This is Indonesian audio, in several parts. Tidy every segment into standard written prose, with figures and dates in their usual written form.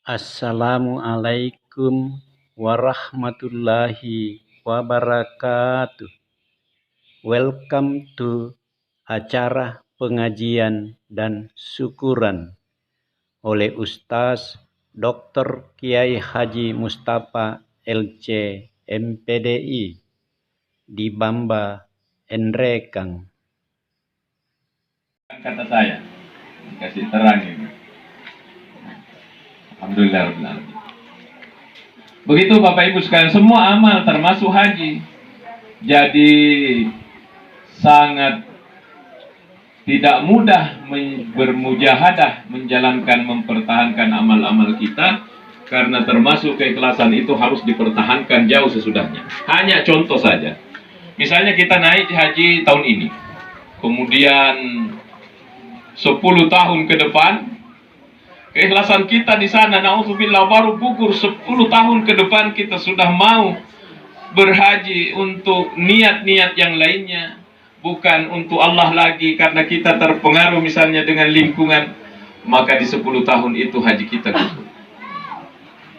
Assalamualaikum warahmatullahi wabarakatuh. Welcome to acara pengajian dan syukuran oleh Ustaz Dr. Kiai Haji Mustafa LC MPDI di Bamba Enrekang. Kata saya, dikasih terang ini. Alhamdulillah. Begitu Bapak Ibu sekalian, semua amal termasuk haji. Jadi sangat tidak mudah bermujahadah menjalankan, mempertahankan amal-amal kita, karena termasuk keikhlasan itu harus dipertahankan jauh sesudahnya. Hanya contoh saja, misalnya kita naik haji tahun ini, kemudian 10 tahun ke depan, keikhlasan kita di sana, na'udzubillah, baru gugur 10 tahun ke depan kita sudah mau berhaji untuk niat-niat yang lainnya, bukan untuk Allah lagi, karena kita terpengaruh misalnya dengan lingkungan, maka di 10 tahun itu haji kita gugur.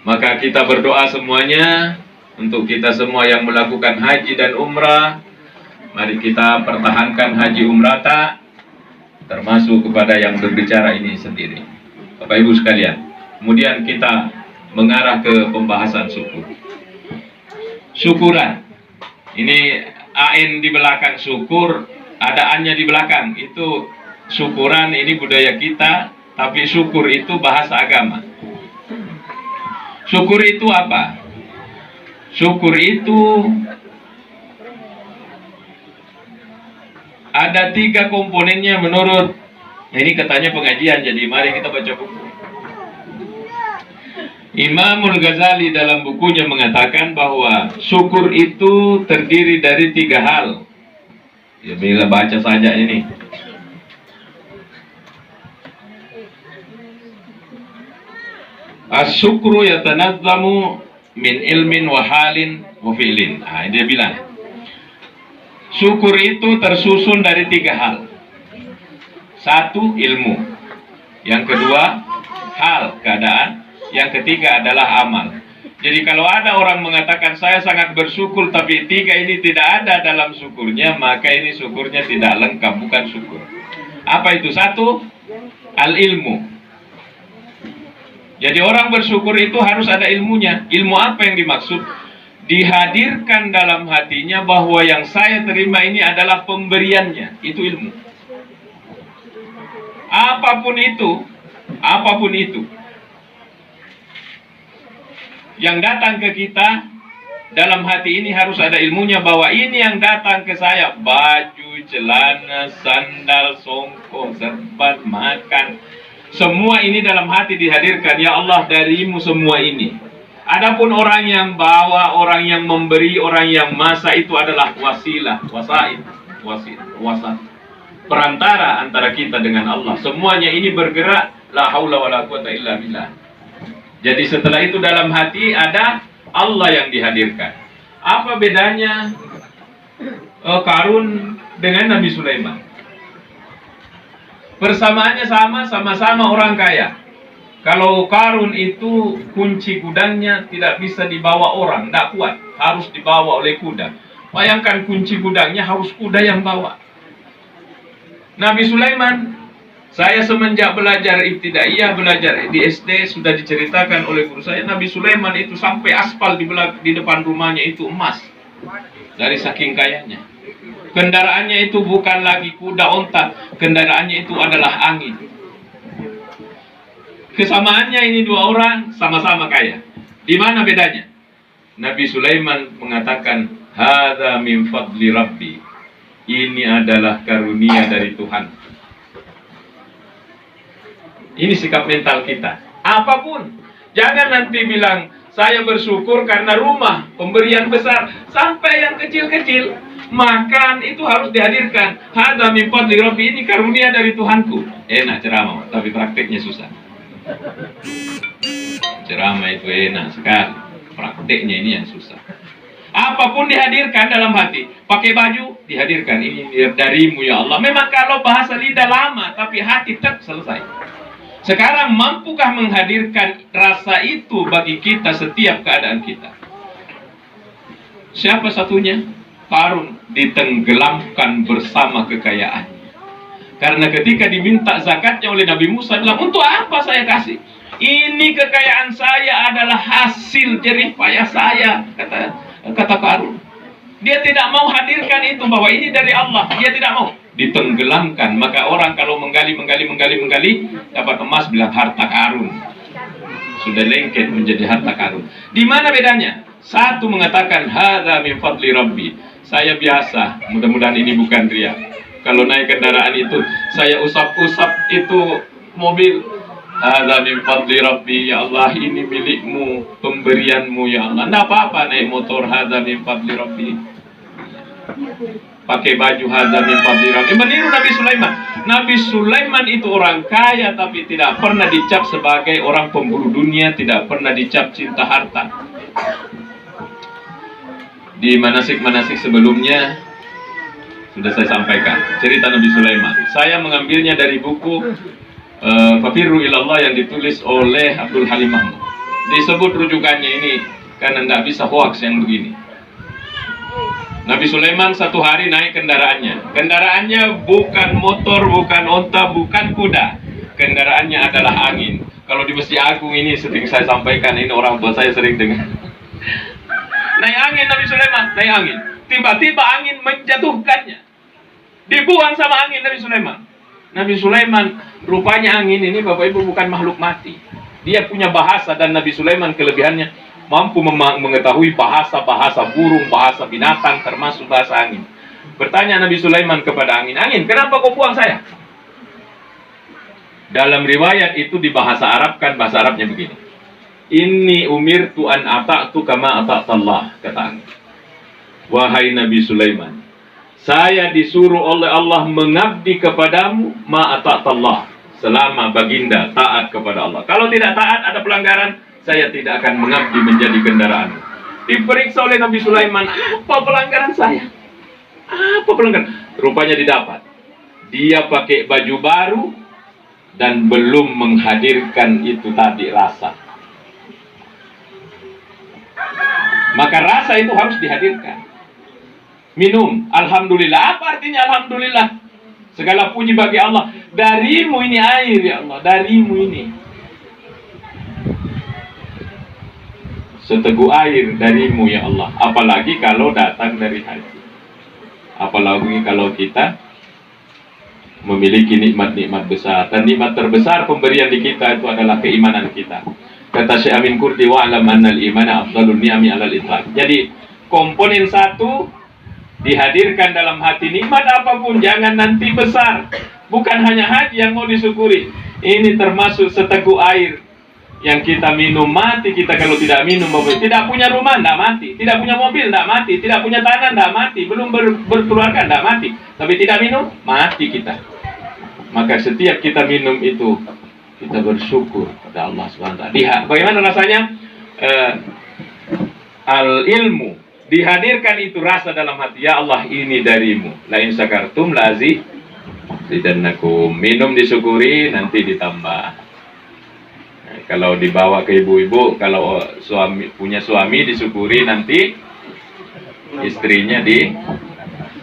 Maka kita berdoa semuanya untuk kita semua yang melakukan haji dan umrah. Mari kita pertahankan haji umrah tak, termasuk kepada yang berbicara ini sendiri, Bapak Ibu sekalian. Kemudian kita mengarah ke pembahasan syukur. Syukuran. Ini AN di belakang, syukur, ada A-nya di belakang. Itu syukuran, ini budaya kita, tapi syukur itu bahasa agama. Syukur itu apa? Syukur itu ada 3 komponennya menurut, ini katanya pengajian, jadi mari kita baca buku. Imamul Ghazali dalam bukunya mengatakan bahwa syukur itu terdiri dari 3 hal. Ya, bila baca saja ini. As-syukru yatanazzamu min ilmin wa halin wa fi'lin. Nah, dia bilang, syukur itu tersusun dari 3 hal. 1, ilmu. Yang kedua, hal, keadaan. Yang ketiga adalah amal. Jadi kalau ada orang mengatakan saya sangat bersyukur tapi 3 ini tidak ada dalam syukurnya, maka ini syukurnya tidak lengkap, bukan syukur. Apa itu? 1, al-ilmu. Jadi orang bersyukur itu harus ada ilmunya. Ilmu apa yang dimaksud? Dihadirkan dalam hatinya bahwa yang saya terima ini adalah pemberiannya. Itu ilmu. Apapun itu yang datang ke kita dalam hati ini harus ada ilmunya, bahwa ini yang datang ke saya, baju, celana, sandal, songkok, serban, makan, semua ini dalam hati dihadirkan, ya Allah darimu semua ini. Adapun orang yang bawa, orang yang memberi, orang yang masa, itu adalah wasilah, perantara antara kita dengan Allah. Semuanya ini bergerak, la haula wala quwata illa billah. Jadi setelah itu dalam hati ada Allah yang dihadirkan. Apa bedanya Qarun dengan Nabi Sulaiman? Persamaannya sama-sama orang kaya. Kalau Qarun itu kunci gudangnya tidak bisa dibawa orang, tidak kuat, harus dibawa oleh kuda. Bayangkan kunci gudangnya harus kuda yang bawa. Nabi Sulaiman, saya semenjak belajar ibtidaiyah, belajar di SD, sudah diceritakan oleh guru saya, Nabi Sulaiman itu sampai aspal di depan rumahnya itu emas. Dari saking kayanya. Kendaraannya itu bukan lagi kuda onta, kendaraannya itu adalah angin. Kesamaannya ini 2 orang sama-sama kaya. Di mana bedanya? Nabi Sulaiman mengatakan, hadza min fadli rabbi. Ini adalah karunia dari Tuhan. Ini sikap mental kita. Apapun, jangan nanti bilang saya bersyukur karena rumah, pemberian besar, sampai yang kecil-kecil, makan itu harus dihadirkan. Hadza min fadli rabbi, ini karunia dari Tuhanku. Enak ceramah, tapi prakteknya susah. Ceramah itu enak sekali, prakteknya ini yang susah. Apapun dihadirkan dalam hati. Pakai baju, dihadirkan. Ini darimu ya Allah. Memang kalau bahasa lidah lama, tapi hati tetap selesai. Sekarang mampukah menghadirkan rasa itu bagi kita setiap keadaan kita? Siapa satunya? Qarun ditenggelamkan bersama kekayaan. Karena ketika diminta zakatnya oleh Nabi Musa, bilang, untuk apa saya kasih? Ini kekayaan saya adalah hasil jerih payah saya, kata Qarun. Dia tidak mau hadirkan itu, bahwa ini dari Allah. Dia tidak mau. Ditenggelamkan. Maka orang kalau menggali, dapat emas, bilang harta karun. Sudah lengket menjadi harta karun. Di mana bedanya? Satu mengatakan, hadza min fadli rabbi. Saya biasa, mudah-mudahan ini bukan riya. Kalau naik kendaraan itu, saya usap-usap itu mobil. Hadza min fadli rabbi, ya Allah, ini milikmu, pemberianmu ya Allah. Nggak apa-apa naik motor, hadza min fadli rabbi. Pakai baju, hadza min fadli rabbi. Meniru Nabi Sulaiman. Nabi Sulaiman itu orang kaya, tapi tidak pernah dicap sebagai orang pemburu dunia, tidak pernah dicap cinta harta. Di manasik-manasik sebelumnya sudah saya sampaikan cerita Nabi Sulaiman. Saya mengambilnya dari buku Fafirru ilallah yang ditulis oleh Abdul Halim Mahmud. Disebut rujukannya ini karena tidak bisa hoax yang begini. Nabi Sulaiman satu hari naik kendaraannya. Kendaraannya bukan motor, bukan onta, bukan kuda. Kendaraannya adalah angin. Kalau di Masjid Agung ini sering saya sampaikan, ini orang tua saya sering dengar. Naik angin Nabi Sulaiman, naik angin. Tiba-tiba angin menjatuhkannya. Dibuang sama angin Nabi Sulaiman. Nabi Sulaiman, rupanya angin ini Bapak Ibu bukan makhluk mati. Dia punya bahasa, dan Nabi Sulaiman kelebihannya mampu mengetahui bahasa-bahasa burung, bahasa binatang, termasuk bahasa angin. Bertanya Nabi Sulaiman kepada angin, angin, kenapa kau buang saya? Dalam riwayat itu di bahasa Arab, kan bahasa Arabnya begini. Inni umirtu an ata'tu kama ata'tallah, kata angin. Wahai Nabi Sulaiman, saya disuruh oleh Allah mengabdi kepadamu ma ata'tallah, selama baginda taat kepada Allah. Kalau tidak taat, ada pelanggaran, saya tidak akan mengabdi menjadi kendaraan. Diperiksa oleh Nabi Sulaiman, apa pelanggaran saya? Apa pelanggaran? Rupanya didapat. Dia pakai baju baru dan belum menghadirkan itu tadi rasa. Maka rasa itu harus dihadirkan. Minum, alhamdulillah. Apa artinya alhamdulillah? Segala puji bagi Allah. Darimu ini air ya Allah, darimu ini. Seteguk air darimu ya Allah. Apalagi kalau datang dari haji. Apalagi kalau kita memiliki nikmat-nikmat besar. Dan nikmat terbesar pemberian di kita itu adalah keimanan kita. Kata Syekh Amin Kurdi, wa'alam annal imana afdalun ni'ami alal itlaq. Jadi komponen satu dihadirkan dalam hati, nikmat apapun jangan nanti besar. Bukan hanya haji yang mau disyukuri. Ini termasuk seteguk air yang kita minum, mati kita kalau tidak minum. Tidak punya rumah, tidak mati. Tidak punya mobil, tidak mati. Tidak punya tanah, tidak mati. Belum berkeluarga, tidak mati. Tapi tidak minum, mati kita. Maka setiap kita minum itu, kita bersyukur pada Allah SWT. Lihat bagaimana rasanya al-ilmu. Dihadirkan itu rasa dalam hati. Ya Allah, ini darimu. La in syakartum lazi zidannakum. Minum disyukuri, nanti ditambah. Nah, kalau dibawa ke ibu-ibu, kalau punya suami disyukuri, nanti istrinya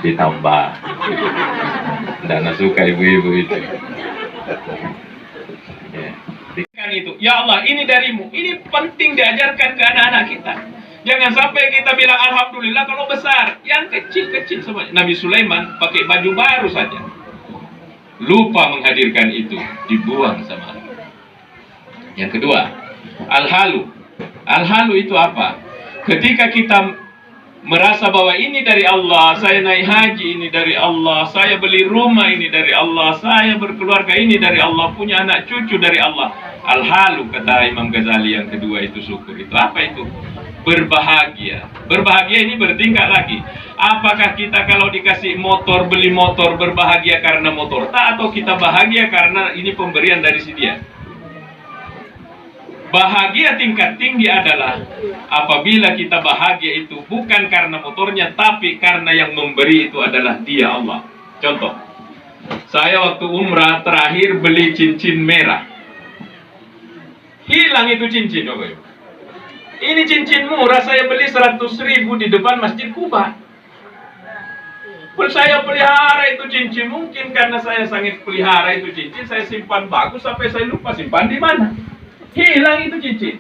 ditambah. Dan suka ibu-ibu itu. Itu. Ya Allah, ini darimu. Ini penting diajarkan ke anak-anak kita. Jangan sampai kita bilang alhamdulillah kalau besar. Yang kecil-kecil semuanya. Nabi Sulaiman pakai baju baru saja. Lupa menghadirkan itu. Dibuang sama Allah. Yang kedua, al-halu. Al-halu itu apa? Ketika kita merasa bahwa ini dari Allah, saya naik haji ini dari Allah, saya beli rumah ini dari Allah, saya berkeluarga ini dari Allah, punya anak cucu dari Allah. Al-halu, kata Imam Ghazali, yang kedua itu syukur. Itu apa itu? Berbahagia. Berbahagia ini bertingkat lagi. Apakah kita kalau dikasih motor, beli motor, berbahagia karena motor? Tak, atau kita bahagia karena ini pemberian dari si dia? Bahagia tingkat tinggi adalah apabila kita bahagia itu bukan karena motornya, tapi karena yang memberi itu adalah Dia, Allah. Contoh, saya waktu umrah terakhir beli cincin merah. Hilang itu cincin, Bapak Ibu. Ini cincin murah, saya beli 100.000 di depan Masjid Kuba. Saya pelihara itu cincin, mungkin karena saya sangat pelihara itu cincin, saya simpan bagus sampai saya lupa simpan di mana. Hilang itu cincin.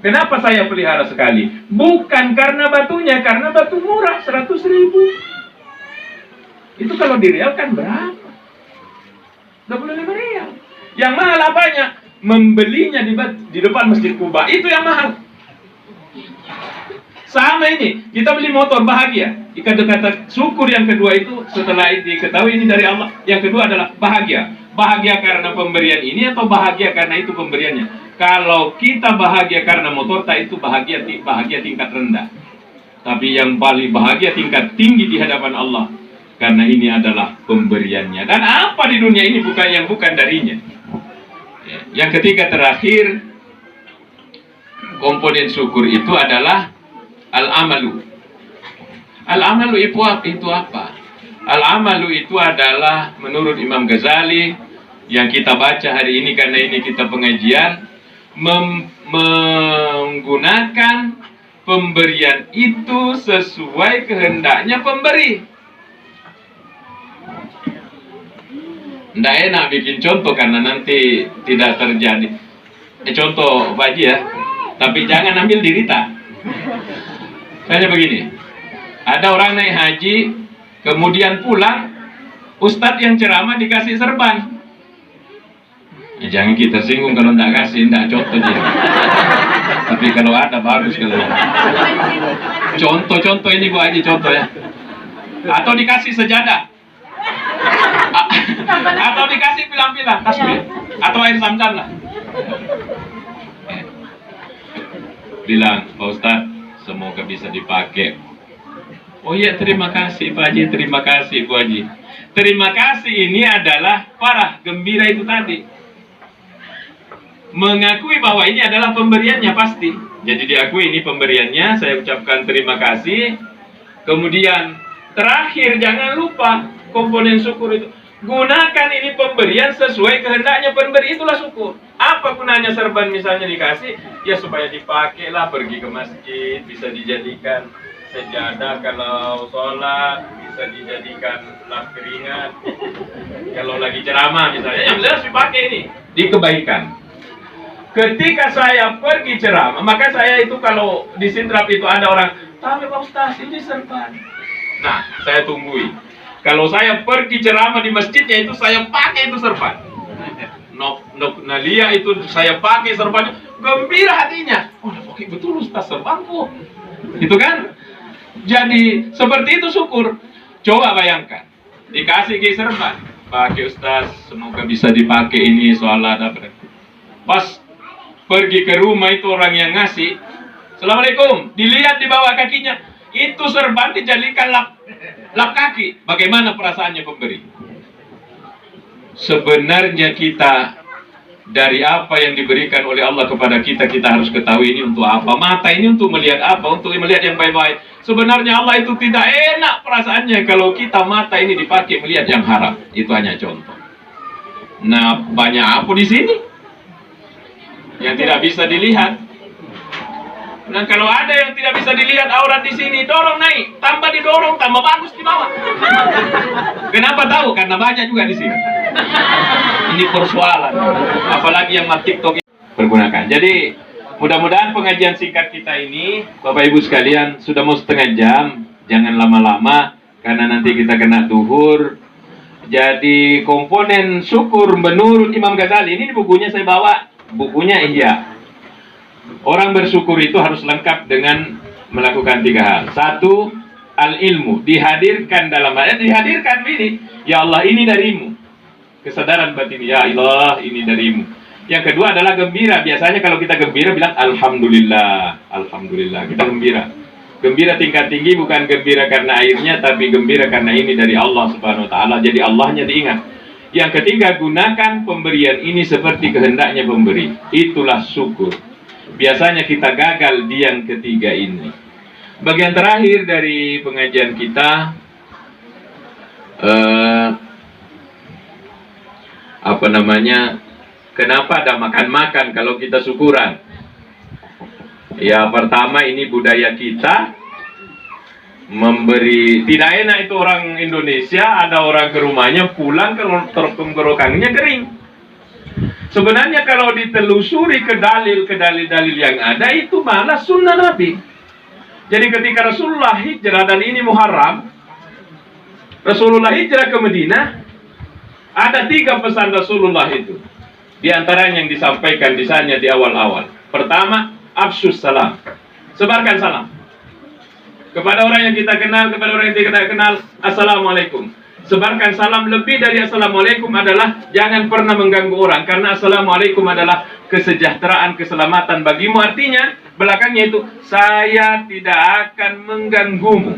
Kenapa saya pelihara sekali? Bukan karena batunya, karena batu murah 100.000. Itu kalau di real kan berapa? 25 rial. Yang mahal apanya? Membelinya di depan Masjid Kuba, itu yang mahal. Sama ini, kita beli motor bahagia. Kata syukur yang kedua itu setelah diketahui ini dari Allah. Yang kedua adalah bahagia. Bahagia karena pemberian ini atau bahagia karena itu pemberiannya. Kalau kita bahagia karena motor, tak itu bahagia tingkat rendah. Tapi yang paling bahagia tingkat tinggi di hadapan Allah, karena ini adalah pemberiannya. Dan apa di dunia ini bukan darinya. Yang ketiga terakhir, komponen syukur itu adalah al-amalu. Al-amalu itu apa? Al-amalu itu adalah menurut Imam Ghazali yang kita baca hari ini, karena ini kita pengajian, menggunakan pemberian itu sesuai kehendaknya pemberi. Nggak enak bikin contoh karena nanti tidak terjadi. Contoh Pak Haji ya, tapi jangan ambil dirita. Misalnya begini, ada orang naik haji, kemudian pulang, ustadz yang ceramah dikasih serban. Ya, jangan kita singgung kalau nggak kasih, nggak contoh jadi. Tapi kalau ada bagus kalau. Contoh ini Bu Haji contoh ya. Atau dikasih sejadah. Atau dikasih pilang-pilang, tasbih. Atau air zam-zam lah. Bilang, Pak Ustadz, semoga bisa dipakai. Oh iya, terima kasih Pak Haji, terima kasih Bu Haji. Terima kasih ini adalah parah gembira itu tadi. Mengakui bahwa ini adalah pemberiannya pasti. Jadi diakui ini pemberiannya, saya ucapkan terima kasih. Kemudian terakhir jangan lupa komponen syukur itu. Gunakan ini pemberian sesuai kehendaknya pemberi, itulah syukur. Apa gunanya serban misalnya dikasih? Ya supaya dipakai lah, pergi ke masjid, bisa dijadikan sejadah kalau sholat, bisa dijadikan lap keringat. Kalau lagi ceramah misalnya, yang jelas dipakai ini, di kebaikan. Ketika saya pergi ceramah, maka saya itu kalau di Sindrap itu ada orang, tapi Pak Ustaz ini serban. Nah, saya tunggui. Kalau saya pergi ceramah di masjidnya itu saya pakai itu serban. Nalia itu saya pakai serban, gembira hatinya. Oh, pakai betul Ustaz serbanku. Itu kan? Jadi seperti itu syukur. Coba bayangkan, dikasih ke serban, pakai Ustaz, semoga bisa dipakai ini sholat apa. Pas pergi ke rumah itu orang yang ngasih, Assalamualaikum, dilihat di bawah kakinya, itu serban dijadikan lap kaki. Bagaimana perasaannya pemberi? Sebenarnya kita dari apa yang diberikan oleh Allah kepada kita, kita harus ketahui ini untuk apa. Mata ini untuk melihat apa? Untuk melihat yang baik-baik. Sebenarnya Allah itu tidak enak perasaannya kalau kita mata ini dipakai melihat yang haram. Itu hanya contoh. Nah, banyak apa di sini yang tidak bisa dilihat. Nah, kalau ada yang tidak bisa dilihat aurat di sini, dorong naik, tambah didorong, tambah bagus di bawah. Kenapa tahu? Karena banyak juga di sini. Ini persoalan. Apalagi yang TikTok pergunakan. Jadi, mudah-mudahan pengajian singkat kita ini, Bapak Ibu sekalian, sudah mau setengah jam. Jangan lama-lama, karena nanti kita kena duhur. Jadi, komponen syukur menurut Imam Ghazali, ini bukunya saya bawa. Bukunya iya. Orang bersyukur itu harus lengkap dengan melakukan 3 hal. 1, al-ilmu, dihadirkan dalam ayat, dihadirkan ini, ya Allah ini darimu. Kesadaran batin, ya Allah ini darimu. Yang kedua adalah gembira. Biasanya kalau kita gembira bilang alhamdulillah, alhamdulillah. Kita gembira. Gembira tingkat tinggi bukan gembira karena airnya, tapi gembira karena ini dari Allah Subhanahu wa taala. Jadi Allahnya diingat. Yang ketiga, gunakan pemberian ini seperti kehendaknya pemberi. Itulah syukur. Biasanya kita gagal di yang ketiga ini. Bagian terakhir dari pengajian kita, Kenapa ada makan-makan kalau kita syukuran? Ya, pertama ini budaya kita memberi. Tidak enak itu orang Indonesia, ada orang ke rumahnya pulang tenggorokannya kering. Sebenarnya kalau ditelusuri ke dalil yang ada, itu malah sunnah Nabi. Jadi ketika Rasulullah hijrah, dan ini Muharram, Rasulullah hijrah ke Madinah, ada 3 pesan Rasulullah itu. Di antaranya yang disampaikan di sana di awal-awal. Pertama, afsus salam. Sebarkan salam. Kepada orang yang kita kenal, kepada orang yang tidak kenal, assalamualaikum. Sebarkan salam. Lebih dari assalamualaikum adalah jangan pernah mengganggu orang. Karena assalamualaikum adalah kesejahteraan, keselamatan bagimu. Artinya, belakangnya itu, saya tidak akan mengganggumu.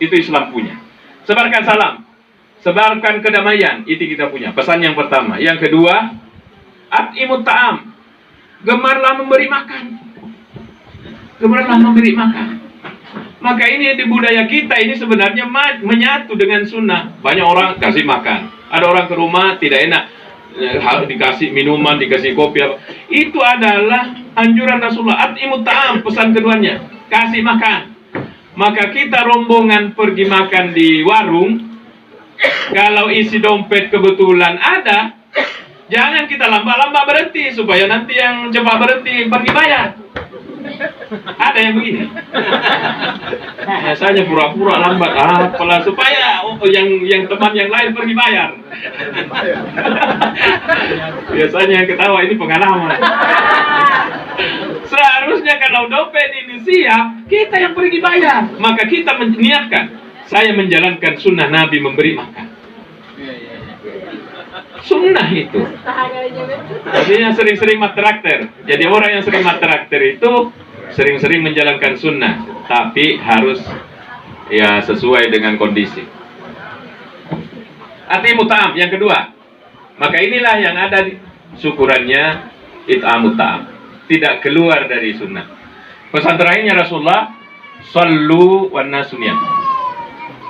Itu Islam punya. Sebarkan salam. Sebarkan kedamaian. Itu kita punya. Pesan yang pertama. Yang kedua, at'imut ta'am. Gemarlah memberi makan. Gemarlah memberi makan. Maka ini di budaya kita ini sebenarnya menyatu dengan sunnah. Banyak orang kasih makan. Ada orang ke rumah tidak enak, harus dikasih minuman, dikasih kopi. Itu adalah anjuran Rasulullah. At'imut ta'am, pesan keduanya, kasih makan. Maka kita rombongan pergi makan di warung. Kalau isi dompet kebetulan ada, jangan kita lambat-lambat berhenti supaya nanti yang cepat berhenti pergi bayar. Ada yang begini. Biasanya pura-pura lambat, apalah supaya yang teman yang lain pergi bayar. Biasanya yang ketawa ini pengalaman. Seharusnya kalau dompet ini siap, kita yang pergi bayar. Maka kita meniatkan, saya menjalankan sunnah Nabi memberi makan. Sunnah itu. Artinya sering-sering matraktir. Jadi orang yang sering matraktir itu sering-sering menjalankan sunnah, tapi harus ya sesuai dengan kondisi. At'imut ta'am yang kedua. Maka inilah yang ada di syukurannya, it'amut ta'am. Tidak keluar dari sunnah. Pesan terakhirnya Rasulullah, sallu wan nasu niyam.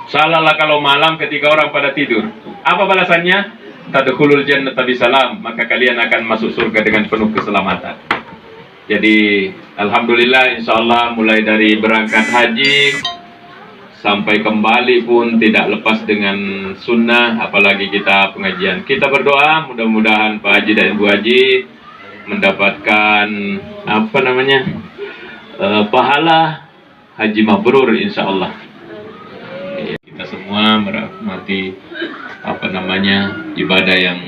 Salatlah kalau malam ketika orang pada tidur. Apa balasannya? Tadkhulul jannata bisalam, maka kalian akan masuk surga dengan penuh keselamatan. Jadi alhamdulillah, insyaallah mulai dari berangkat haji sampai kembali pun tidak lepas dengan sunnah, apalagi kita pengajian. Kita berdoa mudah-mudahan Pak Haji dan Ibu Haji mendapatkan pahala haji mabrur insyaallah. Kita semua menikmati ibadah yang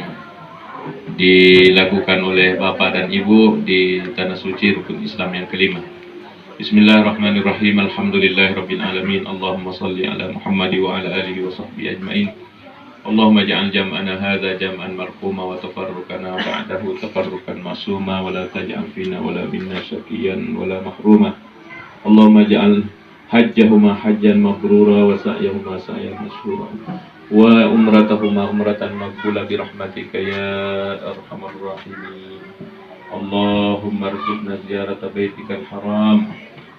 dilakukan oleh Bapak dan Ibu di tanah suci rukun Islam yang kelima. Bismillahirrahmanirrahim. Alhamdulillahirabbil alamin. Allahumma shalli ala Muhammad wa ala alihi wa sahbihi ajmain. Allahumma ja'al jam'ana hadza jam'an marhuma wa tafarruqana ba'dahu tafarruqan masuma wa la taj'al fina wa la minna syaqiyan wa la mahruma. Allahumma ja'al hajjahuma hajjan mabrura wa sa'yahuma sa'yan masyhura wa umratahuma umratan maqbula bi rahmatika ya arhamar rahimin. Allahumma arzuqna ziyarata baitikal haram.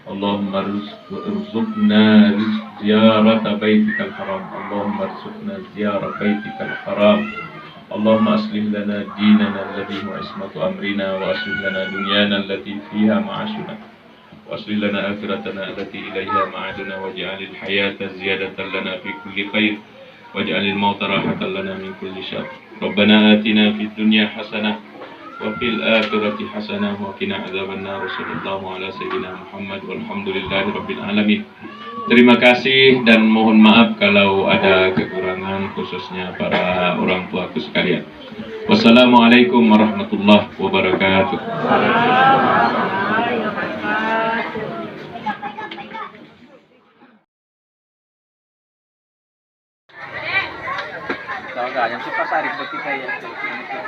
Allahumma arzuqna ziyarata baitikal haram. Allahumma arzuqna ziyarata baitikal haram. Allahumma aslih lana dinana alladhi huwa ismatu amrina wa aslih lana dunyana allati fiha ma'ashuna wa aslih lana akhiratana allati ilayha ma'aduna waj'alil hayata ziyadatan lana fi kulli khair waj'alil mauta rahatan lana min kulli syarr. Rabbana atina fid dunya hasanah wa fil akhirati hasanah wa qina adzabannar. Sallallahu ala sayyidina Muhammad walhamdulillahi rabbil alamin. Terima kasih dan mohon maaf kalau ada kekurangan, khususnya para orang tuaku sekalian. Wassalamualaikum warahmatullahi wabarakatuh. Yang suka sari seperti saya. Jenisnya.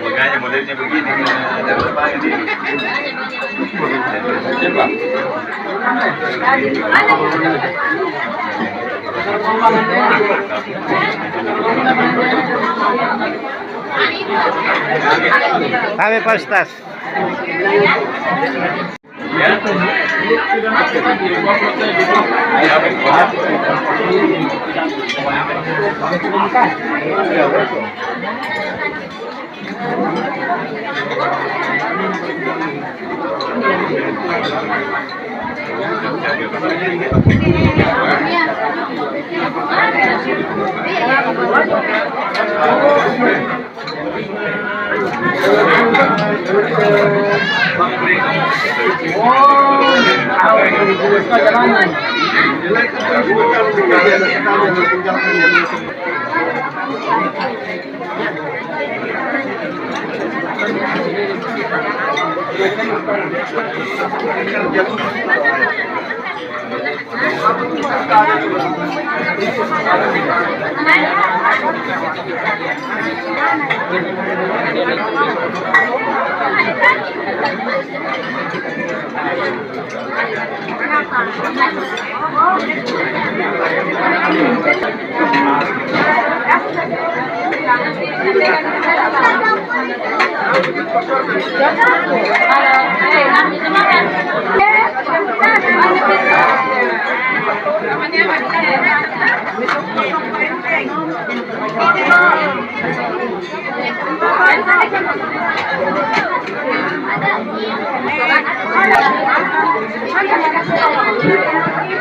Makanya modelnya begini. Sabe Pak Ustaz?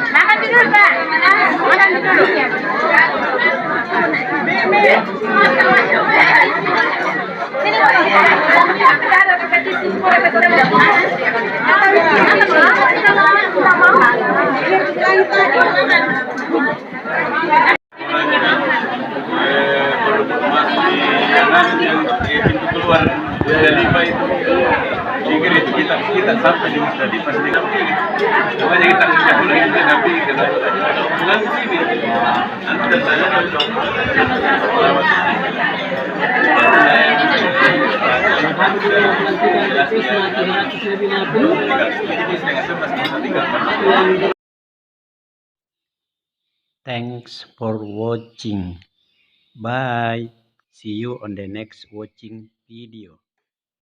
Makan dulu, Pak. Makan dulu. Pintu keluar Musdalifah itu pikir itu kita sampai di Musdalifah sedikit makanya kita nggak boleh itu Nabi pulang ke sini nanti datanya Thanks for watching. Bye. See you on the next watching video.